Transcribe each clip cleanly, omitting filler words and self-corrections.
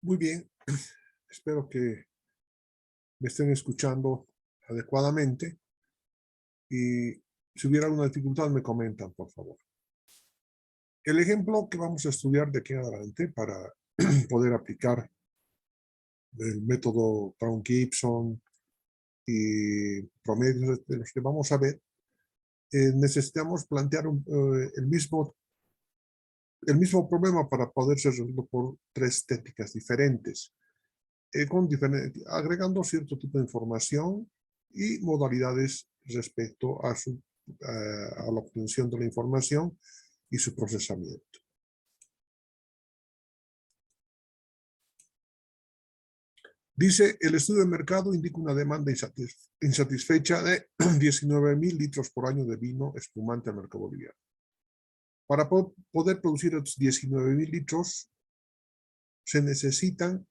Muy bien, espero que me estén escuchando adecuadamente y si hubiera alguna dificultad me comentan, por favor. El ejemplo que vamos a estudiar de aquí en adelante para poder aplicar el método Brown-Gibson y promedios de los que vamos a ver, necesitamos plantear el mismo problema para poder ser resuelto por tres técnicas diferentes. Agregando cierto tipo de información y modalidades respecto a la obtención de la información y su procesamiento. Dice, el estudio de mercado indica una demanda insatisfecha de 19,000 litros por año de vino espumante al mercado boliviano. Para poder producir estos 19,000 litros, se necesitan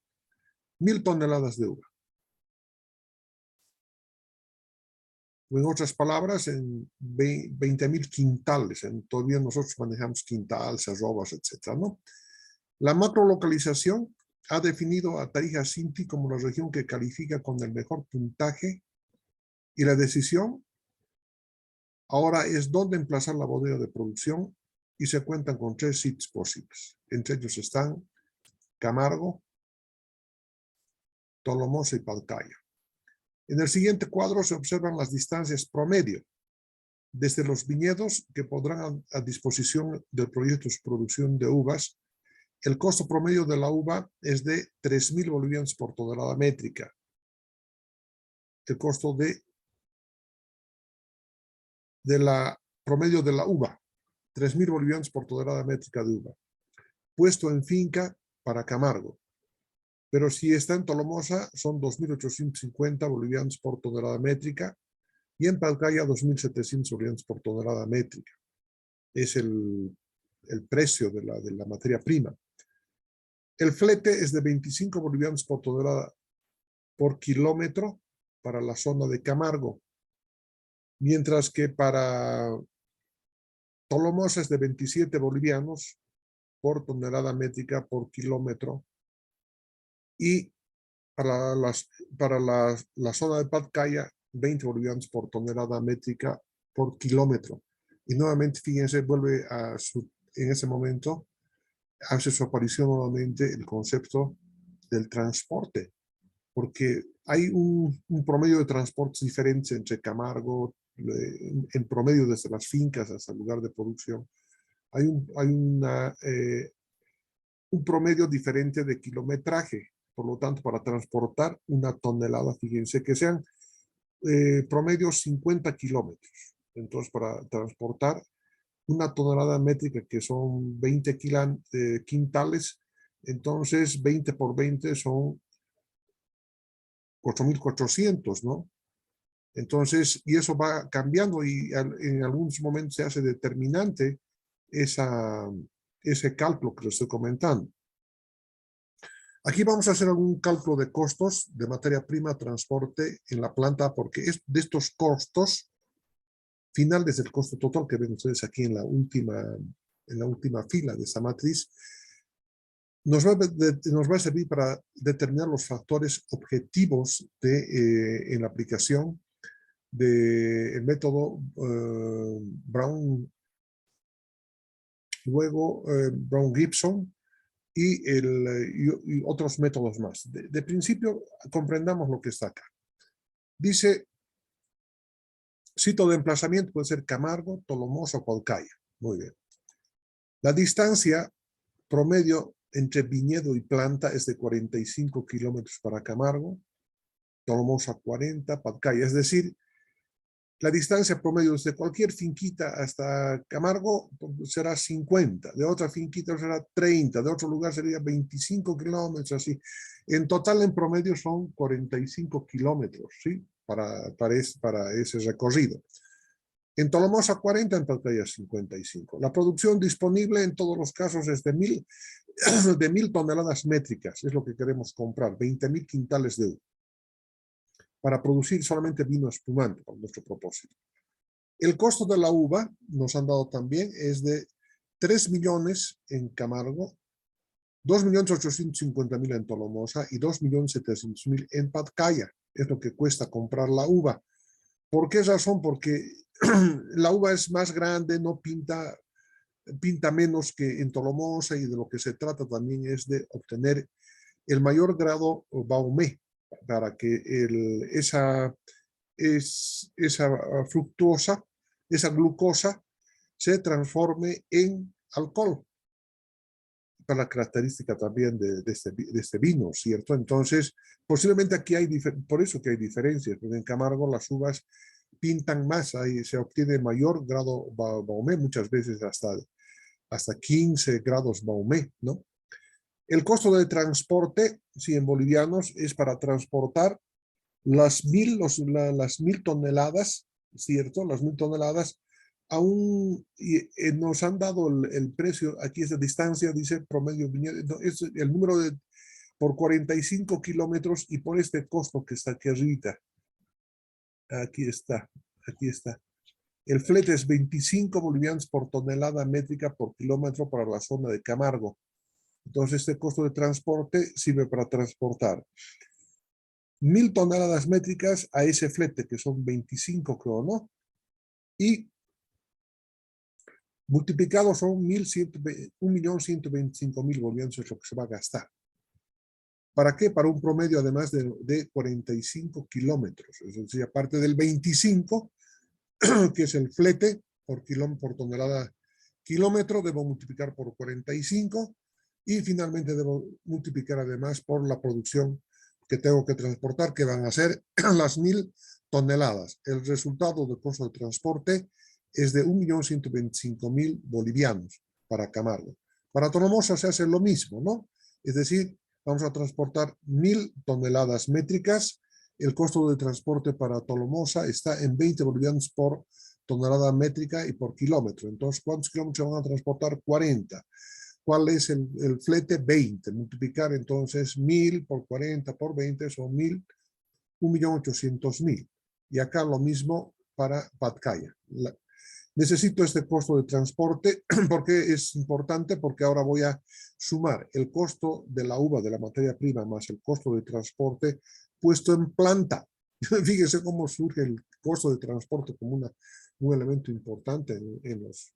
1,000 toneladas de uva. O en otras palabras, en 20,000 quintales. Todavía nosotros manejamos quintales, arrobas, etc., ¿no? La macrolocalización ha definido a Tarija Cinti como la región que califica con el mejor puntaje y la decisión ahora es dónde emplazar la bodega de producción y se cuentan con 3 sitios posibles. Entre ellos están Camargo, Tolomosa y Palcaya. En el siguiente cuadro se observan las distancias promedio desde los viñedos que podrán a disposición del proyecto de producción de uvas. El costo promedio de la uva es de 3,000 bolivianos por tonelada métrica. El costo promedio de la uva, 3,000 bolivianos por tonelada métrica de uva. Puesto en finca para Camargo. Pero si está en Tolomosa, son 2,850 bolivianos por tonelada métrica y en Palcaya 2,700 bolivianos por tonelada métrica. Es el precio de la materia prima. El flete es de 25 bolivianos por tonelada por kilómetro para la zona de Camargo, mientras que para Tolomosa es de 27 bolivianos por tonelada métrica por kilómetro y para la zona de Patcaya 20 bolivianos por tonelada métrica por kilómetro. Y nuevamente, fíjense, en ese momento hace su aparición nuevamente el concepto del transporte, porque hay un promedio de transportes diferentes entre Camargo, en promedio desde las fincas hasta el lugar de producción. Hay un promedio diferente de kilometraje. Por lo tanto, para transportar una tonelada, fíjense que sean promedio 50 kilómetros. Entonces, para transportar una tonelada métrica que son 20 quintales, entonces 20 por 20 son 4,400, ¿no? Entonces, y eso va cambiando y en algunos momentos se hace determinante ese cálculo que les estoy comentando. Aquí vamos a hacer algún cálculo de costos de materia prima, transporte en la planta, porque es de estos costos finales del costo total que ven ustedes aquí en la última fila de esa matriz, nos va a servir para determinar los factores objetivos en la aplicación del método Brown, luego Brown-Gibson y otros métodos más. De principio, comprendamos lo que está acá. Dice, sitio de emplazamiento puede ser Camargo, Tolomosa o Palcaya. Muy bien. La distancia promedio entre viñedo y planta es de 45 kilómetros para Camargo, Tolomosa 40, Palcaya. Es decir, la distancia promedio desde cualquier finquita hasta Camargo será 50, de otra finquita será 30, de otro lugar sería 25 kilómetros, así. En total, en promedio, son 45 kilómetros, ¿sí? Para ese recorrido. En Tolomosa 40, en Palcaya 55. La producción disponible en todos los casos es de 1,000 toneladas métricas, es lo que queremos comprar, 20,000 quintales de uva, para producir solamente vino espumante, para nuestro propósito. El costo de la uva, nos han dado también, es de 3 millones en Camargo, 2.850.000 en Tolomosa y 2.700.000 en Patcaya. Es lo que cuesta comprar la uva. ¿Por qué razón? Porque la uva es más grande, no pinta menos que en Tolomosa, y de lo que se trata también es de obtener el mayor grado Baumé para que esa fructuosa, esa glucosa se transforme en alcohol, para la característica también de este vino, ¿cierto? Entonces, posiblemente aquí por eso que hay diferencias, porque en Camargo las uvas pintan más, ahí se obtiene mayor grado Baumé, muchas veces hasta 15 grados Baumé, ¿no? El costo de transporte, si en bolivianos, es para transportar las 1.000 toneladas, ¿cierto? Las 1.000 toneladas, nos han dado el precio, aquí esta distancia, dice promedio, no, es el número por 45 kilómetros y por este costo que está aquí arriba. Aquí está. El flete es 25 bolivianos por tonelada métrica por kilómetro para la zona de Camargo. Entonces, este costo de transporte sirve para transportar 1.000 toneladas métricas a ese flete, que son 25, creo, ¿no? Y multiplicado son 1.125.000 bolivianos, es lo que se va a gastar. ¿Para qué? Para un promedio, además de 45 kilómetros. Es decir, aparte del 25, que es el flete por tonelada kilómetro, debo multiplicar por 45 y finalmente debo multiplicar además por la producción que tengo que transportar, que van a ser las 1.000 toneladas. El resultado del costo de transporte es de 1.125.000 bolivianos para Camargo. Para Tonomosa se hace lo mismo, ¿no? Es decir, vamos a transportar 1.000 toneladas métricas. El costo de transporte para Tolomosa está en 20 bolivianos por tonelada métrica y por kilómetro. Entonces, ¿cuántos kilómetros van a transportar? 40. ¿Cuál es el flete? 20. Multiplicar entonces 1.000 por 40 por 20 son 1.800.000. Y acá lo mismo para Patcaya. Necesito este costo de transporte porque es importante, porque ahora voy a sumar el costo de la uva, de la materia prima, más el costo de transporte puesto en planta. Fíjese cómo surge el costo de transporte como un elemento importante en los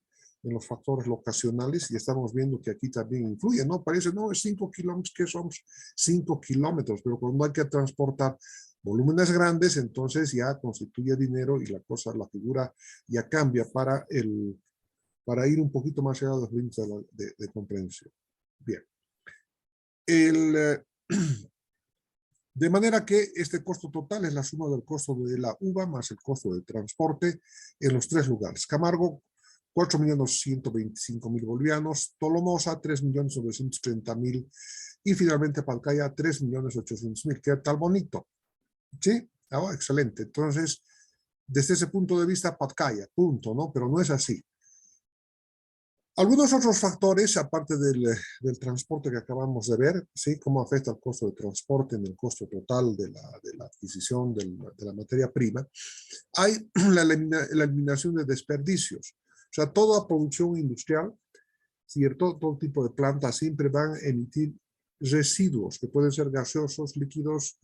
factores locacionales, y estamos viendo que aquí también influye, ¿no? Parece, no, es 5 kilómetros, ¿qué somos? 5 kilómetros, pero cuando hay que transportar volúmenes grandes, entonces ya constituye dinero y la figura ya cambia para ir un poquito más allá de los límites de comprensión. Bien. De manera que este costo total es la suma del costo de la uva más el costo de transporte en los tres lugares. Camargo, 4.125.000 bolivianos, Tolomosa, 3.930.000 y finalmente Patcaya, 3.800.000. ¿Qué tal bonito? ¿Sí? Ah, excelente. Entonces, desde ese punto de vista, Patcaya, punto, ¿no? Pero no es así. Algunos otros factores, aparte del transporte que acabamos de ver, ¿sí? Cómo afecta el costo de transporte en el costo total de la adquisición de la materia prima. Hay la eliminación de desperdicios. O sea, toda producción industrial, ¿cierto? Todo tipo de plantas siempre van a emitir residuos que pueden ser gaseosos, líquidos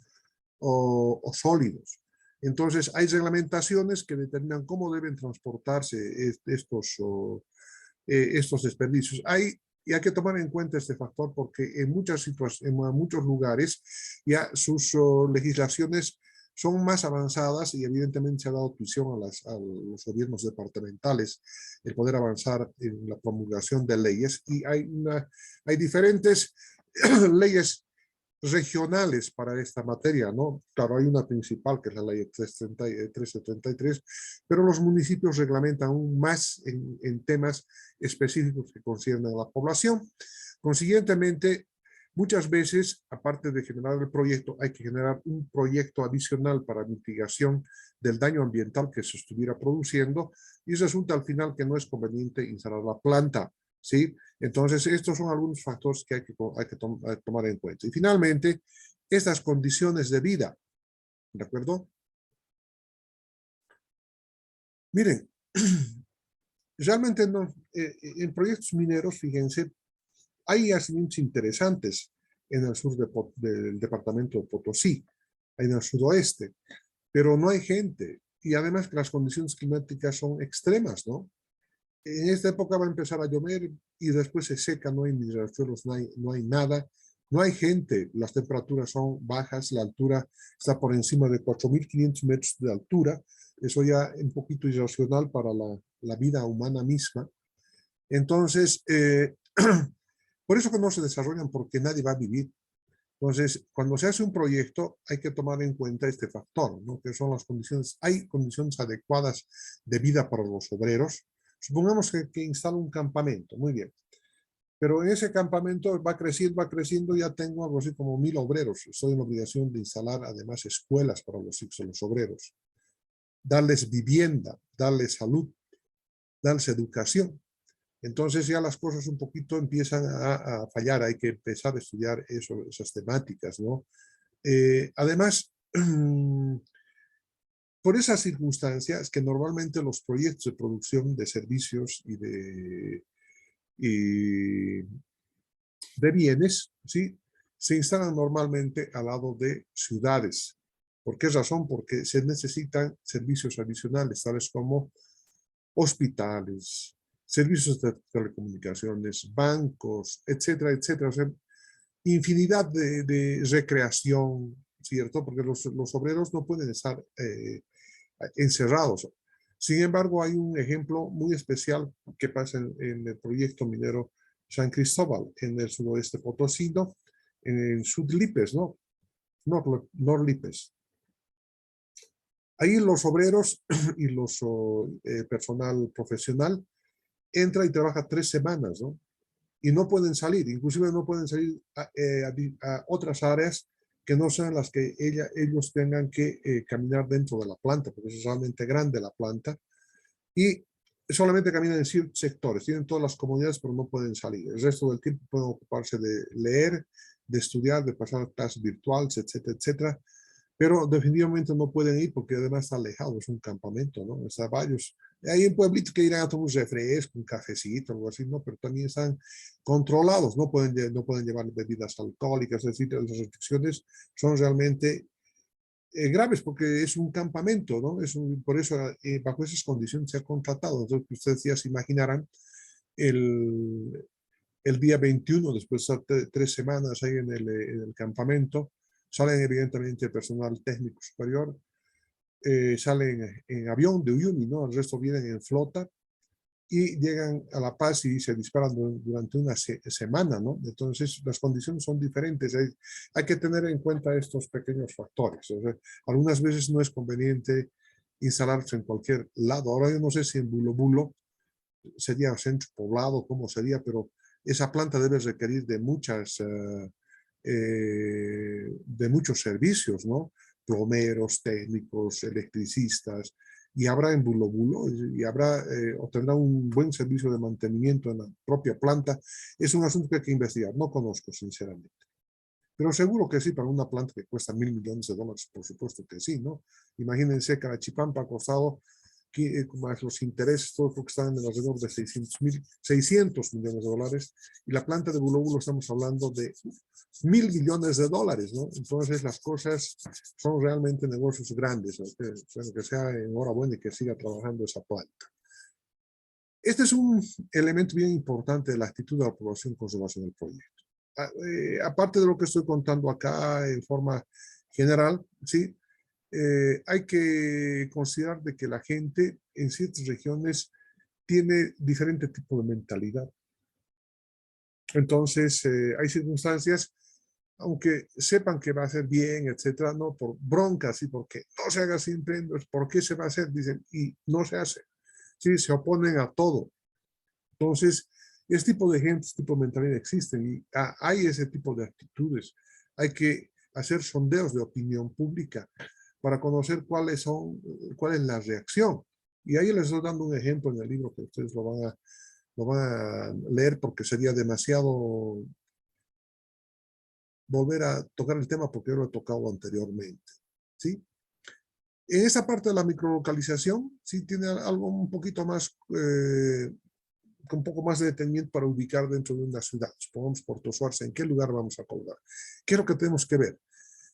o sólidos. Entonces, hay reglamentaciones que determinan cómo deben transportarse estos desperdicios. Y hay que tomar en cuenta este factor porque en muchos lugares ya sus legislaciones son más avanzadas y evidentemente se ha dado prisión a los gobiernos departamentales el poder avanzar en la promulgación de leyes, y hay diferentes leyes regionales para esta materia, ¿no? Claro, hay una principal que es la ley 373, pero los municipios reglamentan aún más en temas específicos que conciernen a la población. Consiguientemente, muchas veces, aparte de generar el proyecto, hay que generar un proyecto adicional para mitigación del daño ambiental que se estuviera produciendo, y resulta al final que no es conveniente instalar la planta, ¿sí? Entonces, estos son algunos factores que hay que tomar en cuenta. Y finalmente, estas condiciones de vida, ¿de acuerdo? Miren, realmente no, en proyectos mineros, fíjense, Hay yacimientos interesantes en el sur del departamento de Potosí, en el sudoeste, pero no hay gente. Y además que las condiciones climáticas son extremas, ¿no? En esta época va a empezar a llover y después se seca, no hay ni riachuelos, no hay nada, no hay gente, las temperaturas son bajas, la altura está por encima de 4.500 metros de altura, eso ya es un poquito irracional para la vida humana misma. Entonces, por eso que no se desarrollan, porque nadie va a vivir. Entonces, cuando se hace un proyecto, hay que tomar en cuenta este factor, ¿no? Que son las condiciones, hay condiciones adecuadas de vida para los obreros. Supongamos que instala un campamento, muy bien. Pero en ese campamento va creciendo, ya tengo algo así como 1.000 obreros. Estoy en obligación de instalar además escuelas para los obreros, darles vivienda, darles salud, darles educación. Entonces ya las cosas un poquito empiezan a fallar, hay que empezar a estudiar esas temáticas, ¿no? Además, por esas circunstancias que normalmente los proyectos de producción de servicios y de bienes, ¿sí? Se instalan normalmente al lado de ciudades. ¿Por qué razón? Porque se necesitan servicios adicionales, tales como hospitales, servicios de telecomunicaciones, bancos, etcétera, etcétera. O sea, infinidad de recreación, ¿cierto? Porque los obreros no pueden estar encerrados. Sin embargo, hay un ejemplo muy especial que pasa en el proyecto minero San Cristóbal, en el sudoeste potosino, en Sudlipes, ¿no? Norlipes. Ahí los obreros y los personal profesional entra y trabaja 3 semanas, ¿no? Y no pueden salir, inclusive no pueden salir a otras áreas que no sean las que ellos tengan que caminar dentro de la planta, porque es realmente grande la planta, y solamente caminan en ciertos sectores, tienen todas las comodidades, pero no pueden salir. El resto del tiempo pueden ocuparse de leer, de estudiar, de pasar clases virtuales, etcétera, etcétera, pero definitivamente no pueden ir porque además está alejado, es un campamento, ¿no? Está varios. Hay en pueblitos que irán a tomar un refresco, un cafecito, algo así, ¿no? Pero también están controlados, no pueden llevar bebidas alcohólicas, es decir, las restricciones son realmente graves porque es un campamento, ¿no? Por eso, bajo esas condiciones se ha contratado. Entonces, ustedes ya se imaginarán el día 21, después de 3 semanas ahí en el campamento, salen evidentemente personal técnico superior, salen en avión de Uyuni, ¿no? El resto vienen en flota y llegan a La Paz y se disparan durante una semana, ¿no? Entonces las condiciones son diferentes. Hay que tener en cuenta estos pequeños factores. O sea, algunas veces no es conveniente instalarse en cualquier lado. Ahora yo no sé si en Bulo Bulo sería centro poblado, cómo sería, pero esa planta debe requerir de de muchos servicios, ¿no? Plomeros, técnicos, electricistas, y habrá en Bulo Bulo, y obtendrá un buen servicio de mantenimiento en la propia planta. Es un asunto que hay que investigar, no conozco sinceramente. Pero seguro que sí, para una planta que cuesta $1.000 millones, por supuesto que sí, ¿no? Imagínense que Arachipampa ha costado, más los intereses, todo lo que están en alrededor de 600 millones de dólares, y la planta de Bulo Bulo estamos hablando de $1.000 millones, ¿no? Entonces las cosas son realmente negocios grandes, ¿no? Que sea enhorabuena y que siga trabajando esa planta. Este es un elemento bien importante de la actitud de la población con relación al proyecto. Aparte de lo que estoy contando acá en forma general, ¿sí? Hay que considerar de que la gente en ciertas regiones tiene diferente tipo de mentalidad. Entonces, hay circunstancias, aunque sepan que va a ser bien, etcétera, no por broncas y porque no se haga siempre, ¿por qué se va a hacer? Dicen, y no se hace. Sí, se oponen a todo. Entonces, este tipo de gente, este tipo de mentalidad existen y hay ese tipo de actitudes. Hay que hacer sondeos de opinión pública para conocer cuál es la reacción. Y ahí les estoy dando un ejemplo en el libro que ustedes lo van a leer porque sería demasiado volver a tocar el tema porque yo lo he tocado anteriormente. ¿Sí? En esa parte de la microlocalización, sí tiene algo un poquito más con un poco más de detenimiento para ubicar dentro de una ciudad. Supongamos Puerto Suárez, ¿en qué lugar vamos a colgar? ¿Qué es lo que tenemos que ver?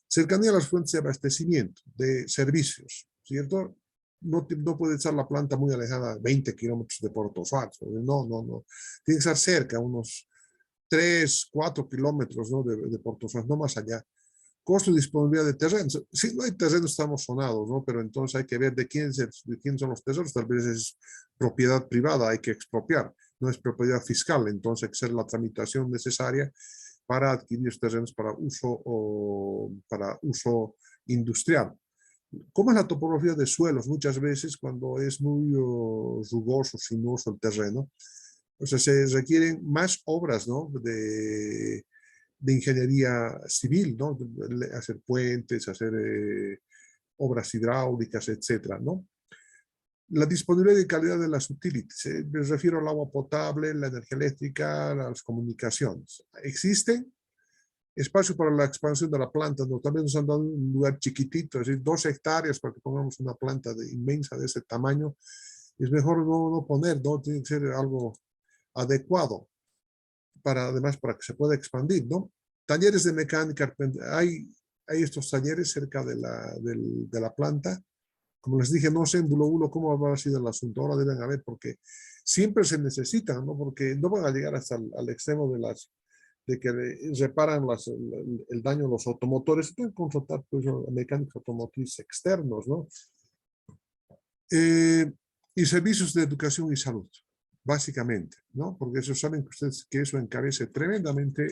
Cercanía a las fuentes de abastecimiento, de servicios, ¿cierto? No puede estar la planta muy alejada, 20 kilómetros de Puerto Suárez. No. Tiene que estar cerca, unos 3, 4 kilómetros, ¿no? de Puerto Suárez, no más allá. Costo y disponibilidad de terrenos. Si no hay terrenos, estamos sonados, ¿no? Pero entonces hay que ver de quién son los terrenos. Tal vez es propiedad privada, hay que expropiar. No es propiedad fiscal, entonces hay que hacer la tramitación necesaria para adquirir terrenos para uso industrial. ¿Cómo es la topografía de suelos? Muchas veces cuando es muy rugoso, sinuoso el terreno, o sea, se requieren más obras, ¿no? de ingeniería civil, ¿no? Hacer puentes, hacer obras hidráulicas, etcétera, ¿no? La disponibilidad y calidad de las utilities. Me refiero al agua potable, la energía eléctrica, las comunicaciones. ¿Existen? Espacio para la expansión de la planta, ¿no? También nos han dado un lugar chiquitito, es decir, 2 hectáreas para que pongamos una planta inmensa de ese tamaño. Es mejor no poner, ¿no? Tiene que ser algo adecuado además para que se pueda expandir, ¿no? Talleres de mecánica, hay estos talleres cerca de la planta. Como les dije, no sé en Bulo Bulo cómo habrá sido el asunto, ahora deben haber, porque siempre se necesitan, ¿no? Porque no van a llegar hasta al extremo de que reparan el daño de los automotores, tienen que contratar pues, mecánicos automotrices externos, ¿no? Y servicios de educación y salud, básicamente, ¿no? Porque eso saben que ustedes que eso encarece tremendamente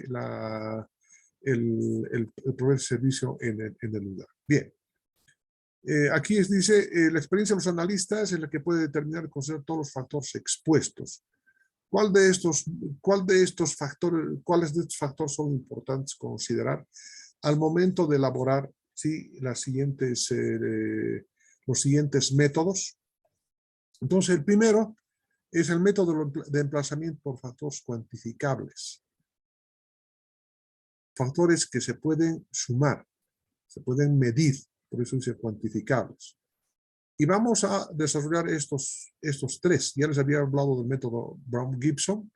el proveer servicio en el lugar. Bien. Aquí dice, la experiencia de los analistas es la que puede determinar y considerar todos los factores expuestos. ¿Cuáles de estos factores son importantes considerar al momento de elaborar ¿sí? los siguientes métodos? Entonces, el primero es el método de emplazamiento por factores cuantificables. Factores que se pueden sumar, se pueden medir, por eso dice cuantificables. Y vamos a desarrollar estos 3. Ya les había hablado del método Brown-Gibson,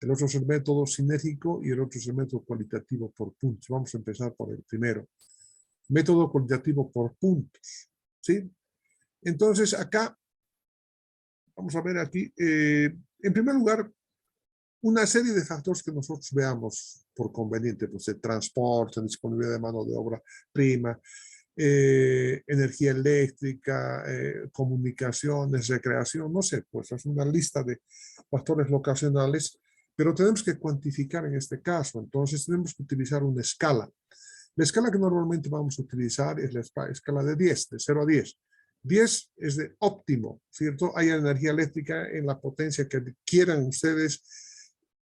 el otro es el método sinérgico y el otro es el método cualitativo por puntos. Vamos a empezar por el primero. Método cualitativo por puntos. ¿Sí? Entonces, acá, vamos a ver aquí, en primer lugar, una serie de factores que nosotros veamos por conveniente, pues el transporte, disponibilidad de mano de obra prima, energía eléctrica, comunicaciones, recreación, no sé, pues es una lista de factores locacionales, pero tenemos que cuantificar en este caso, entonces tenemos que utilizar una escala. La escala que normalmente vamos a utilizar es la escala de 10, de 0 a 10. 10 es de óptimo, ¿cierto? Hay energía eléctrica en la potencia que quieran ustedes,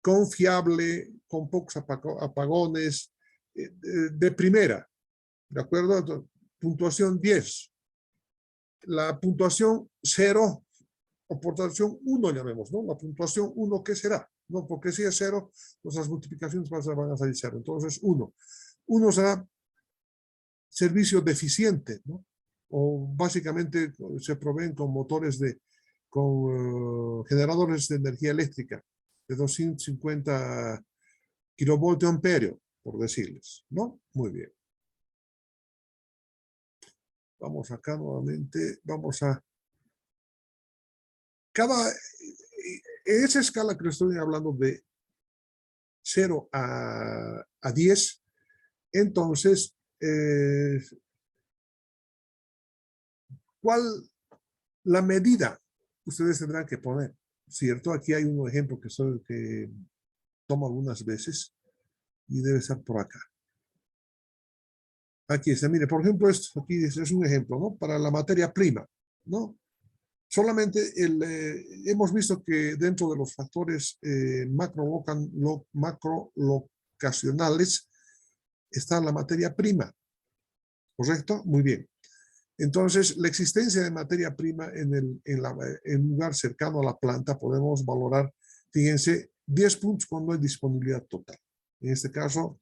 confiable, con pocos apagones, de primera, ¿de acuerdo? Puntuación 10. La puntuación 0 o puntuación 1 llamemos, ¿no? La puntuación 1, ¿qué será? No, porque si es 0, nuestras multiplicaciones van a salir 0. Entonces, 1. 1 será servicio deficiente, ¿no? O básicamente se proveen con motores con generadores de energía eléctrica de 250 kilovoltios amperios, por decirles, ¿no? Muy bien. Vamos acá nuevamente, vamos a... En esa escala que estoy hablando de 0 a 10, entonces, ¿cuál la medida ustedes tendrán que poner? ¿Cierto? Aquí hay un ejemplo que tomo algunas veces y debe estar por acá. Aquí está, mire, por ejemplo, esto aquí es un ejemplo, ¿no? Para la materia prima, ¿no? Solamente hemos visto que dentro de los factores macrolocacionales está la materia prima, ¿correcto? Muy bien. Entonces, la existencia de materia prima en un lugar cercano a la planta podemos valorar, fíjense, 10 puntos cuando hay disponibilidad total. En este caso,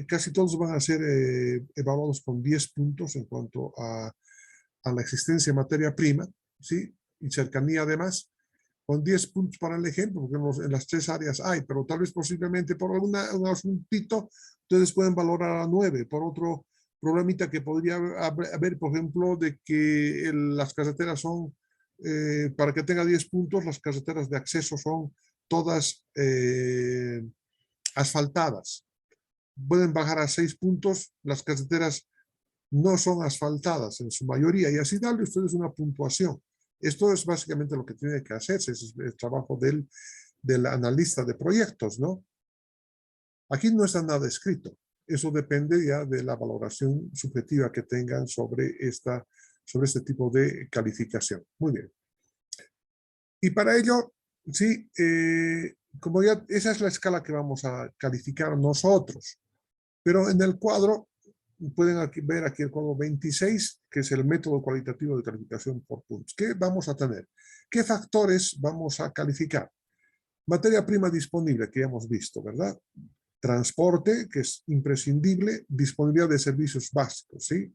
casi todos van a ser evaluados con 10 puntos en cuanto a la existencia de materia prima, ¿sí? Y cercanía además. con 10 puntos para el ejemplo, porque en las 3 áreas hay, pero tal vez posiblemente por un asuntito, ustedes pueden valorar a 9, por otro problemita que podría haber, por ejemplo, de que las carreteras son, para que tenga 10 puntos, las carreteras de acceso son todas asfaltadas. Pueden bajar a 6 puntos, las carreteras no son asfaltadas en su mayoría, y así darle a ustedes una puntuación. Esto es básicamente lo que tiene que hacerse, es el trabajo del analista de proyectos, ¿no? Aquí no está nada escrito. Eso depende ya de la valoración subjetiva que tengan sobre este tipo de calificación. Muy bien. Y para ello, sí, como ya esa es la escala que vamos a calificar nosotros. Pero en el cuadro, pueden ver aquí el cuadro 26, que es el método cualitativo de calificación por puntos. ¿Qué vamos a tener? ¿Qué factores vamos a calificar? Materia prima disponible, que ya hemos visto, ¿verdad? Transporte, que es imprescindible, disponibilidad de servicios básicos, ¿sí?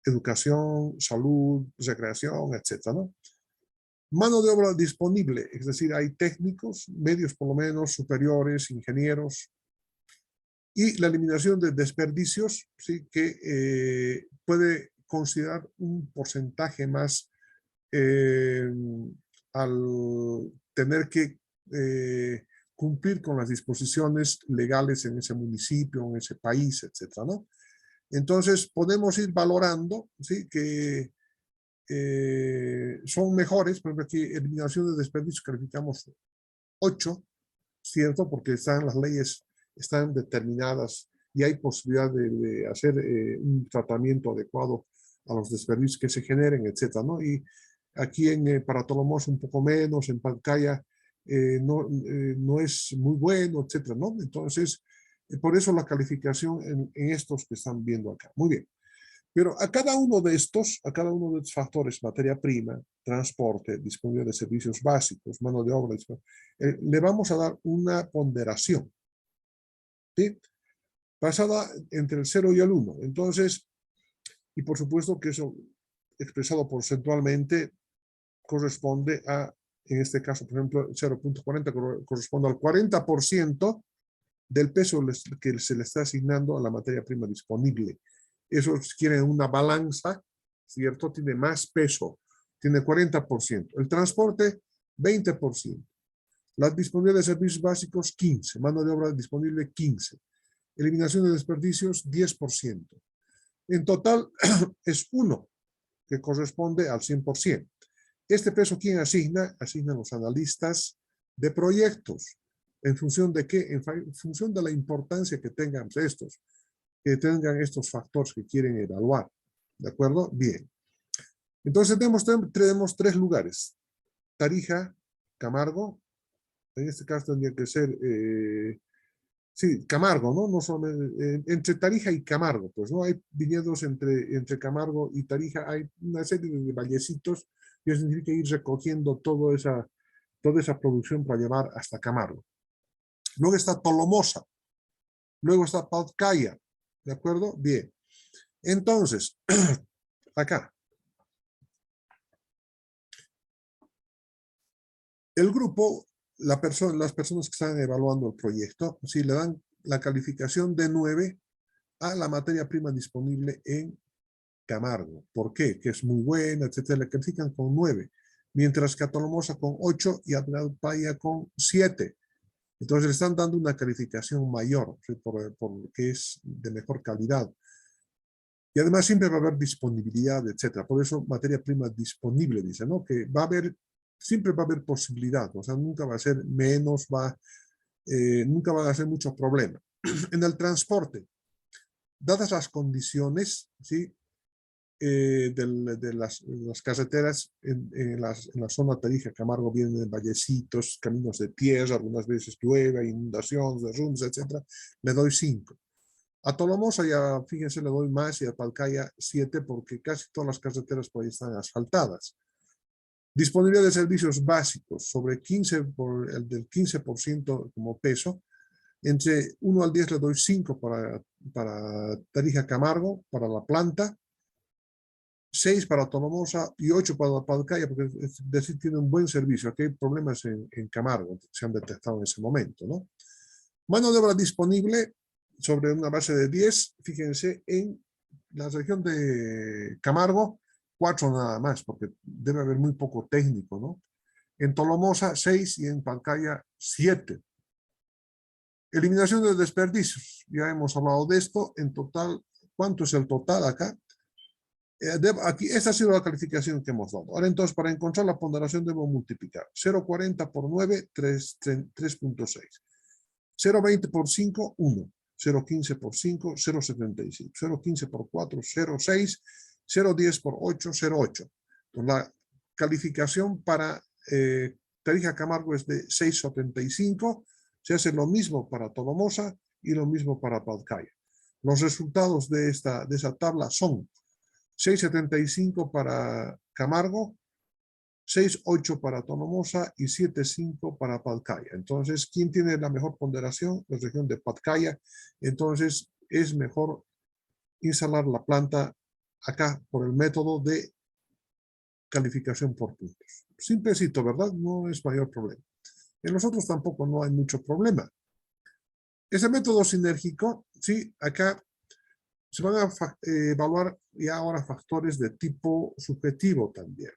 Educación, salud, recreación, etcétera, ¿no? Mano de obra disponible, es decir, hay técnicos, medios por lo menos, superiores, ingenieros, y la eliminación de desperdicios, ¿sí? Que puede considerar un porcentaje más al tener que cumplir con las disposiciones legales en ese municipio, en ese país, etcétera, ¿no? Entonces, podemos ir valorando, ¿sí? Que son mejores. Por ejemplo, aquí eliminación de desperdicios calificamos 8, ¿cierto? Porque las leyes están determinadas y hay posibilidad de hacer un tratamiento adecuado a los desperdicios que se generen, etcétera, ¿no? Y aquí para Tolomosa un poco menos, en Pantalla no es muy bueno, etcétera, ¿no? Entonces, por eso la calificación en estos que están viendo acá. Muy bien. Pero a cada uno de estos factores, materia prima, transporte, disponibilidad de servicios básicos, mano de obra, le vamos a dar una ponderación, ¿sí? Basada entre el 0 y el 1. Entonces, y por supuesto que eso expresado porcentualmente corresponde a, en este caso, por ejemplo, 0.40 corresponde al 40% del peso que se le está asignando a la materia prima disponible. Eso quiere una balanza, ¿cierto? Tiene más peso, tiene 40%. El transporte, 20%. La disponibilidad de servicios básicos, 15%. Mano de obra disponible, 15%. Eliminación de desperdicios, 10%. En total, es 1, que corresponde al 100%. Este peso, ¿quién asigna? Asignan los analistas de proyectos. ¿En función de qué? En función de la importancia que tengan estos factores que quieren evaluar. ¿De acuerdo? Bien. Entonces tenemos 3 lugares. Tarija, Camargo. En este caso tendría que ser, sí, Camargo, ¿no? No solamente, entre Tarija y Camargo, pues, ¿no? Hay viñedos entre Camargo y Tarija, hay una serie de vallecitos, y eso significa ir recogiendo toda esa producción para llevar hasta Camargo. Luego está Tolomosa, luego está Pantalla, ¿de acuerdo? Bien. Entonces, acá. El grupo, las personas que están evaluando el proyecto, sí, le dan la calificación de 9 a la materia prima disponible en Camargo. ¿Por qué? Que es muy buena, etcétera. Le califican con 9, mientras que a Tolomosa con 8 y a Paya con 7. Entonces le están dando una calificación mayor, ¿sí? Porque es de mejor calidad. Y además siempre va a haber disponibilidad, etcétera. Por eso materia prima disponible, dice, ¿no? Que siempre va a haber posibilidad, o sea, nunca va a ser menos, nunca van a ser mucho problema. En el transporte, dadas las condiciones, ¿sí? De las carreteras en la zona Tarija, Camargo, vienen vallecitos, caminos de tierra, algunas veces llueve, inundaciones, derrumbes, etcétera, le doy 5. A Tolomosa ya, fíjense, le doy más, y a Palcaya 7, porque casi todas las carreteras por ahí están asfaltadas. Disponibilidad de servicios básicos, sobre el del 15% como peso. Entre 1 al 10 le doy 5 para Tarija Camargo, para la planta. 6 para Tonomosa y 8 para Pacaya, porque es decir, tiene un buen servicio. Aquí hay problemas en Camargo que se han detectado en ese momento, ¿no? Mano de obra disponible sobre una base de 10, fíjense, en la región de Camargo, 4 nada más, porque debe haber muy poco técnico, ¿no? En Tolomosa, 6 y en Pacaya, 7. Eliminación de desperdicios, ya hemos hablado de esto. En total, ¿cuánto es el total acá? Aquí, esta ha sido la calificación que hemos dado. Ahora entonces, para encontrar la ponderación debo multiplicar 0,40 por 9, 3.6. 0,20 por 5, 1. 0,15 por 5, 0,75. 0,15 por 4, 0,6. 0,10 por 8, 0,8. Entonces, la calificación para Tarija Camargo es de 6,75. Se hace lo mismo para Tonomosa y lo mismo para Pacaya. Los resultados de esa tabla son 6,75 para Camargo, 6,8 para Tonomosa y 7,5 para Pacaya. Entonces, ¿quién tiene la mejor ponderación? La región de Pacaya. Entonces, es mejor instalar la planta acá por el método de calificación por puntos. Simplecito, ¿verdad? No es mayor problema. En los otros tampoco no hay mucho problema. Ese método sinérgico, sí, acá se van a evaluar ya ahora factores de tipo subjetivo también,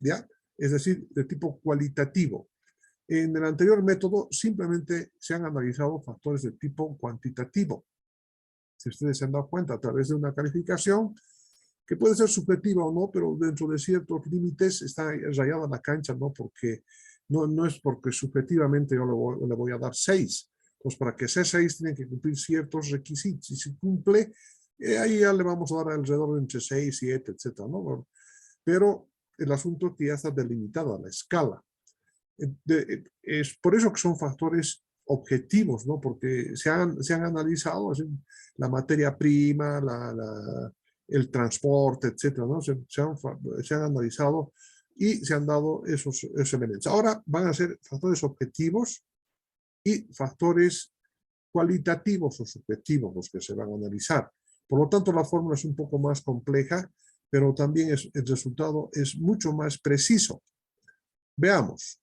¿ya? Es decir, de tipo cualitativo. En el anterior método simplemente se han analizado factores de tipo cuantitativo. Si ustedes se han dado cuenta, a través de una calificación que puede ser subjetiva o no, pero dentro de ciertos límites está rayada la cancha, ¿no? Porque no es porque subjetivamente yo le voy a dar 6. Pues para que sea 6 tienen que cumplir ciertos requisitos. Y si cumple, ahí ya le vamos a dar alrededor de entre 6, 7, etcétera, ¿no? Pero el asunto es que ya está delimitada la escala. Es por eso que son factores objetivos, ¿no? Porque se han analizado así, la materia prima, el transporte, etcétera, ¿no? Se han analizado y se han dado esos elementos. Ahora van a ser factores objetivos y factores cualitativos o subjetivos los que se van a analizar. Por lo tanto, la fórmula es un poco más compleja, pero también el resultado es mucho más preciso. Veamos.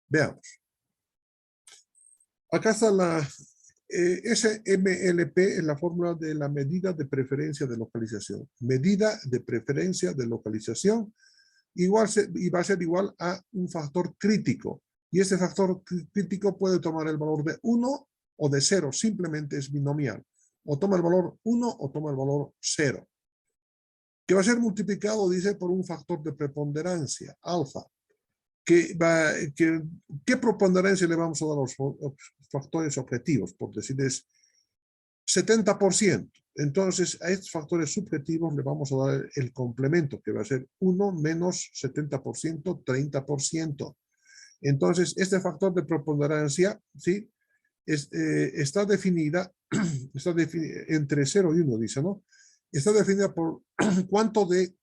Veamos. Acá está la SMLP, es la fórmula de la medida de preferencia de localización. Medida de preferencia de localización y va a ser igual a un factor crítico. Y este factor crítico puede tomar el valor de 1 o de 0, simplemente es binomial. O toma el valor 1 o toma el valor 0. Que va a ser multiplicado, dice, por un factor de preponderancia, alfa. ¿Qué preponderancia le vamos a dar a los factores objetivos? Por decir, es 70%. Entonces, a estos factores subjetivos le vamos a dar el complemento, que va a ser 1 menos 70%, 30%. Entonces, este factor de preponderancia, ¿sí? Está definida entre 0 y 1, dice, ¿no? Está definida por cuánto de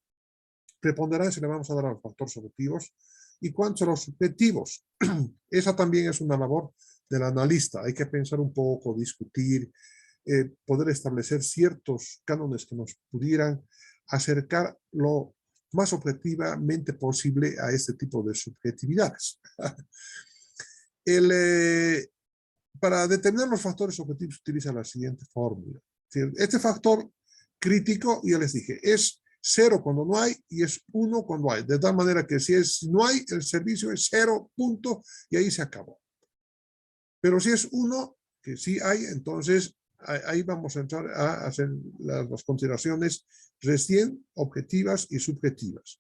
preponderancia le vamos a dar a los factores objetivos y cuántos a los subjetivos. Esa también es una labor del analista. Hay que pensar un poco, discutir, poder establecer ciertos cánones que nos pudieran acercar lo más objetivamente posible a este tipo de subjetividades. Para determinar los factores objetivos se utiliza la siguiente fórmula. Este factor crítico, ya les dije, es 0 cuando no hay y es 1 cuando hay. De tal manera que si no hay, el servicio es 0, punto, y ahí se acabó. Pero si es 1, que sí hay, entonces ahí vamos a entrar a hacer las consideraciones recién objetivas y subjetivas.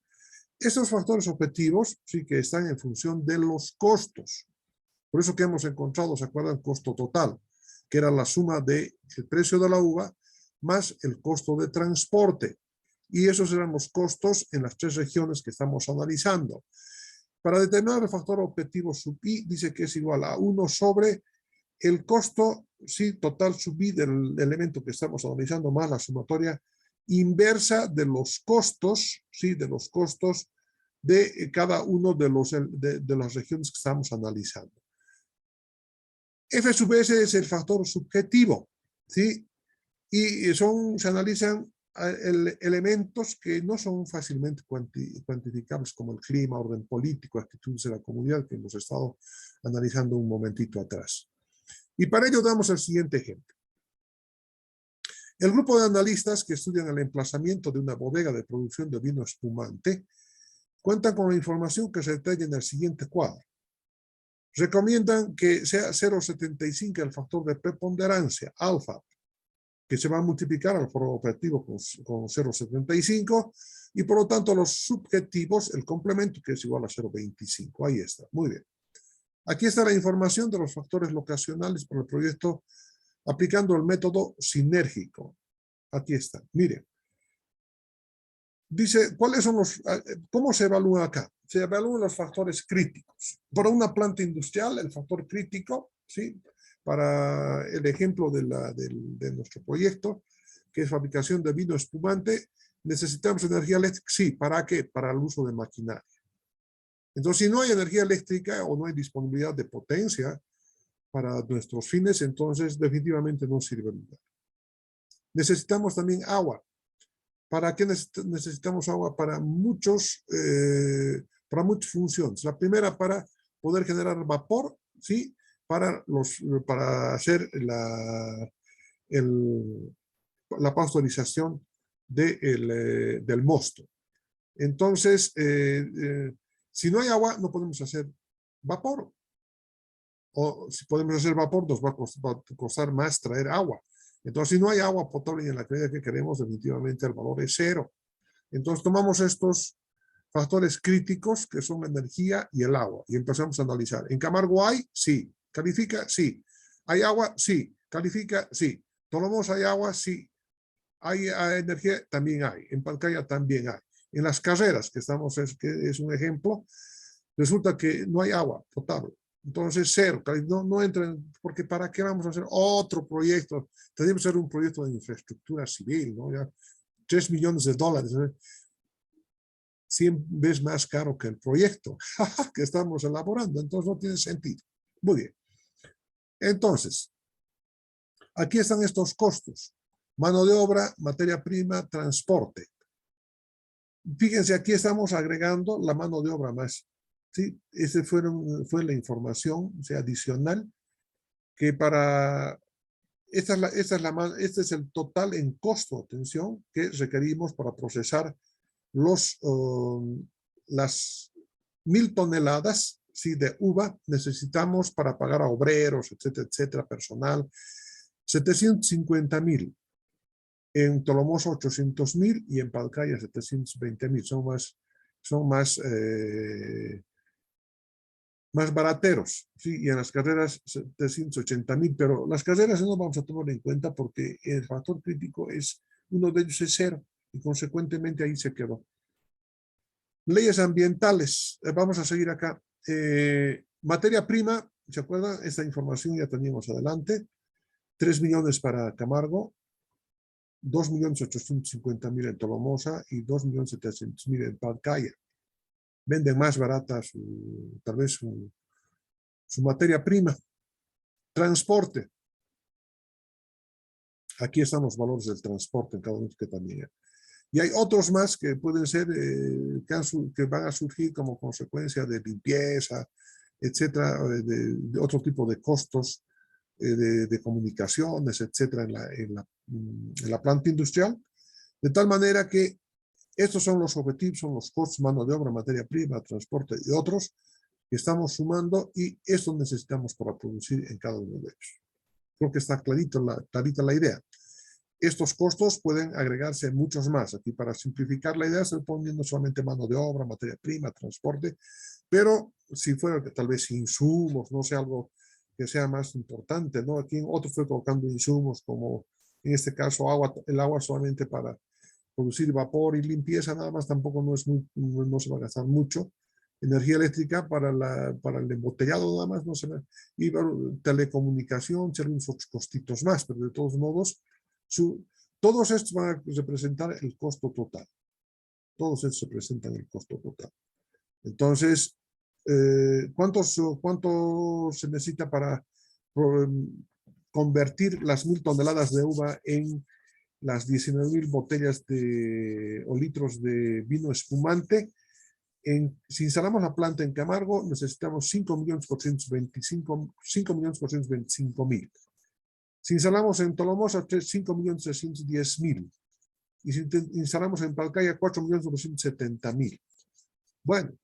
Estos factores objetivos sí que están en función de los costos. Por eso que hemos encontrado, ¿se acuerdan? Costo total, que era la suma del precio de la uva más el costo de transporte. Y esos eran los costos en las 3 regiones que estamos analizando. Para determinar el factor objetivo sub I, dice que es igual a 1 sobre el costo, sí, total sub I del elemento que estamos analizando más la sumatoria inversa de los costos, sí, de los costos de cada uno de las regiones que estamos analizando. F sub S es el factor subjetivo, ¿sí? Y se analizan elementos que no son fácilmente cuantificables, como el clima, orden político, actitudes de la comunidad, que hemos estado analizando un momentito atrás. Y para ello damos el siguiente ejemplo. El grupo de analistas que estudian el emplazamiento de una bodega de producción de vino espumante cuentan con la información que se detalla en el siguiente cuadro. Recomiendan que sea 0,75 el factor de preponderancia, alfa, que se va a multiplicar al foro operativo con 0,75 y por lo tanto los subjetivos, el complemento, que es igual a 0,25. Ahí está, muy bien. Aquí está la información de los factores locacionales para el proyecto aplicando el método sinérgico. Aquí está, miren. Dice, ¿cómo se evalúa acá? Se evalúan los factores críticos. Para una planta industrial, el factor crítico, ¿sí? Para el ejemplo de nuestro proyecto, que es fabricación de vino espumante, ¿necesitamos energía eléctrica? Sí, ¿para qué? Para el uso de maquinaria. Entonces, si no hay energía eléctrica o no hay disponibilidad de potencia para nuestros fines, entonces definitivamente no sirve el lugar. Necesitamos también agua. ¿Para qué necesitamos agua? Para muchas funciones. La primera, para poder generar vapor, ¿sí? Para hacer la pasteurización del mosto. Entonces, si no hay agua, no podemos hacer vapor. O si podemos hacer vapor, nos va a costar más traer agua. Entonces, si no hay agua potable en la calidad que queremos, definitivamente el valor es 0. Entonces, tomamos estos factores críticos, que son la energía y el agua, y empezamos a analizar. ¿En Camargo hay? Sí. ¿Califica? Sí. ¿Hay agua? Sí. ¿Califica? Sí. ¿Tolomos hay agua? Sí. ¿Hay energía? También hay. En Palcaya también hay. En las carreras, que es un ejemplo, resulta que no hay agua potable. Entonces, 0. No entran, porque ¿para qué vamos a hacer otro proyecto? Tenemos que hacer un proyecto de infraestructura civil, ¿no? Ya, $3 millones, 100 veces más caro que el proyecto que estamos elaborando. Entonces, no tiene sentido. Muy bien. Entonces, aquí están estos costos. Mano de obra, materia prima, transporte. Fíjense, aquí estamos agregando la mano de obra más. ¿Sí? Esa fue la información, o sea, adicional, que para... Este es el total en costo, atención, que requerimos para procesar las 1000 toneladas, ¿sí? De uva. Necesitamos para pagar a obreros, etcétera, etcétera, personal, 750,000. En Tolomoso 800,000 y en Palcaya 720,000. Son más barateros, ¿sí? Y en las carreras 780,000, pero las carreras no vamos a tomar en cuenta porque el factor crítico uno de ellos es 0 y consecuentemente ahí se quedó. Leyes ambientales, vamos a seguir acá. Materia prima, ¿se acuerdan? Esta información ya teníamos adelante. 3 millones para Camargo, 2.850.000 en Tolomosa y 2.700.000 en Palcaya. Venden más barata tal vez su materia prima. Transporte. Aquí están los valores del transporte en cada uno que también. Y hay otros más que pueden ser, que van a surgir como consecuencia de limpieza, etcétera, de otro tipo de costos de comunicaciones, etcétera, en la planta industrial. De tal manera que estos son los objetivos, son los costos, mano de obra, materia prima, transporte y otros que estamos sumando y esto necesitamos para producir en cada uno de ellos. Creo que está clarita la idea. Estos costos pueden agregarse muchos más. Aquí para simplificar la idea estoy poniendo solamente mano de obra, materia prima, transporte, pero si fuera tal vez insumos, no sé, algo que sea más importante, ¿no? Aquí otro fue colocando insumos como en este caso el agua solamente para producir vapor y limpieza nada más, tampoco no se va a gastar mucho. Energía eléctrica para el embotellado nada más, no se va. Y bueno, telecomunicación, algunos otros costitos más, pero de todos modos, todos estos van a representar el costo total. Todos estos representan el costo total. Entonces, ¿cuánto se necesita para convertir las 1000 toneladas de uva en las 19.000 botellas o litros de vino espumante. Si instalamos la planta en Camargo, necesitamos 5.425.000. Si instalamos en Tolomosa, 5.310.000. Y si instalamos en Palcaya, 4.970.000. Bueno,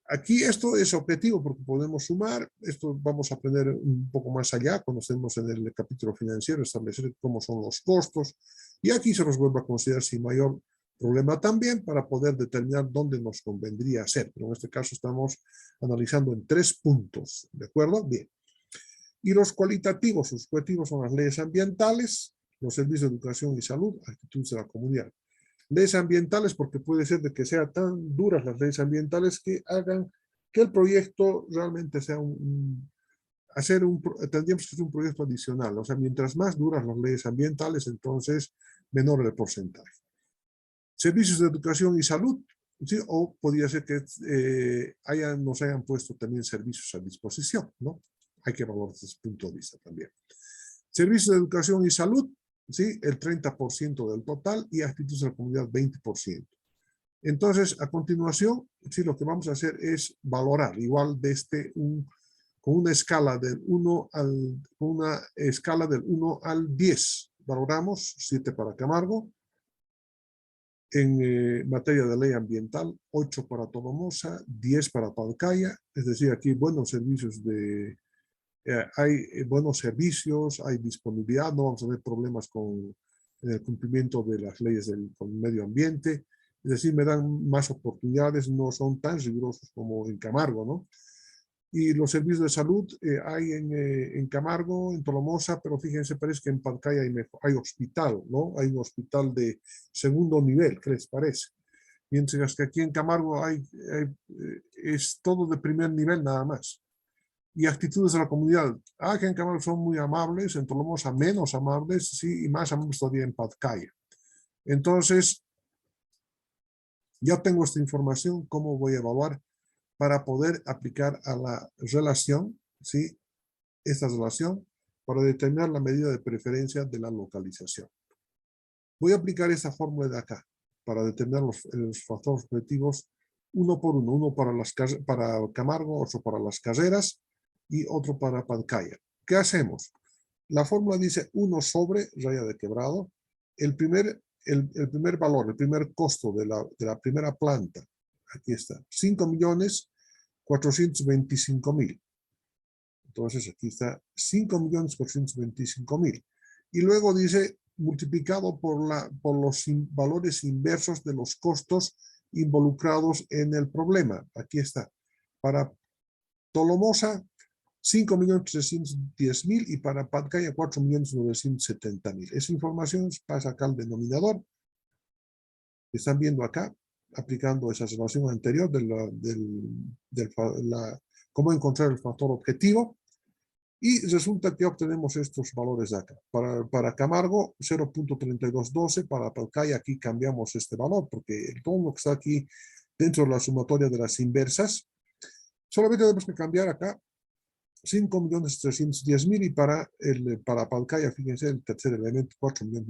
aquí esto es objetivo porque podemos sumar. Esto vamos a aprender un poco más allá cuando estemos en el capítulo financiero, establecer cómo son los costos. Y aquí se los vuelve a considerar sin mayor problema también para poder determinar dónde nos convendría hacer. Pero en este caso estamos analizando en 3 puntos. ¿De acuerdo? Bien. Y los cualitativos, sus objetivos son las leyes ambientales, los servicios de educación y salud, actitudes de la comunidad. Leyes ambientales porque puede ser de que sean tan duras las leyes ambientales que hagan que el proyecto realmente sea tendríamos que hacer un proyecto adicional. O sea, mientras más duras las leyes ambientales, entonces menor el porcentaje. Servicios de educación y salud, ¿sí? O podría ser que nos hayan puesto también servicios a disposición, ¿no? Hay que valorar desde ese punto de vista también. Servicios de educación y salud, ¿sí? El 30% del total y actitudes de la comunidad 20%. Entonces, a continuación, sí, lo que vamos a hacer es valorar igual con una escala del 1 al 10. Valoramos 7 para Camargo. En materia de ley ambiental, 8 para Tolomosa, 10 para Palcaya. Es decir, aquí buenos servicios hay buenos servicios, hay disponibilidad, no vamos a tener problemas con el cumplimiento de las leyes con el medio ambiente. Es decir, me dan más oportunidades, no son tan rigurosos como en Camargo, ¿no? Y los servicios de salud hay en Camargo, en Tolomosa, pero fíjense, parece que en Palcaya hay hospital, ¿no? Hay un hospital de segundo nivel, ¿qué les parece? Mientras que aquí en Camargo es todo de primer nivel nada más. Y actitudes de la comunidad. Aquí en Camargo son muy amables, en Tolomosa menos amables, sí, y más amables todavía en Palcaya. Entonces, ya tengo esta información, ¿cómo voy a evaluar? Para poder aplicar a la relación, ¿sí? Esta relación, para determinar la medida de preferencia de la localización. Voy a aplicar esta fórmula de acá, para determinar los factores objetivos uno por uno para Camargo, otro para las carreras y otro para Palcaya. ¿Qué hacemos? La fórmula dice 1 sobre raya de quebrado. El primer valor, el primer costo de la primera planta, aquí está, 5.425.000. Entonces aquí está 5.425.000. Y luego dice multiplicado por los valores inversos de los costos involucrados en el problema. Aquí está. Para Tolomosa, 5.310.000 y para Palcaya 4.970.000. Esa información pasa acá al denominador. Están viendo acá, aplicando esa relación anterior cómo encontrar el factor objetivo. Y resulta que obtenemos estos valores de acá. Para Camargo, 0.3212. Para Palcaya, aquí cambiamos este valor, porque todo lo que está aquí dentro de la sumatoria de las inversas, solamente tenemos que cambiar acá 5.310.000 y para Palcaya, fíjense, el tercer elemento, 4.000.000.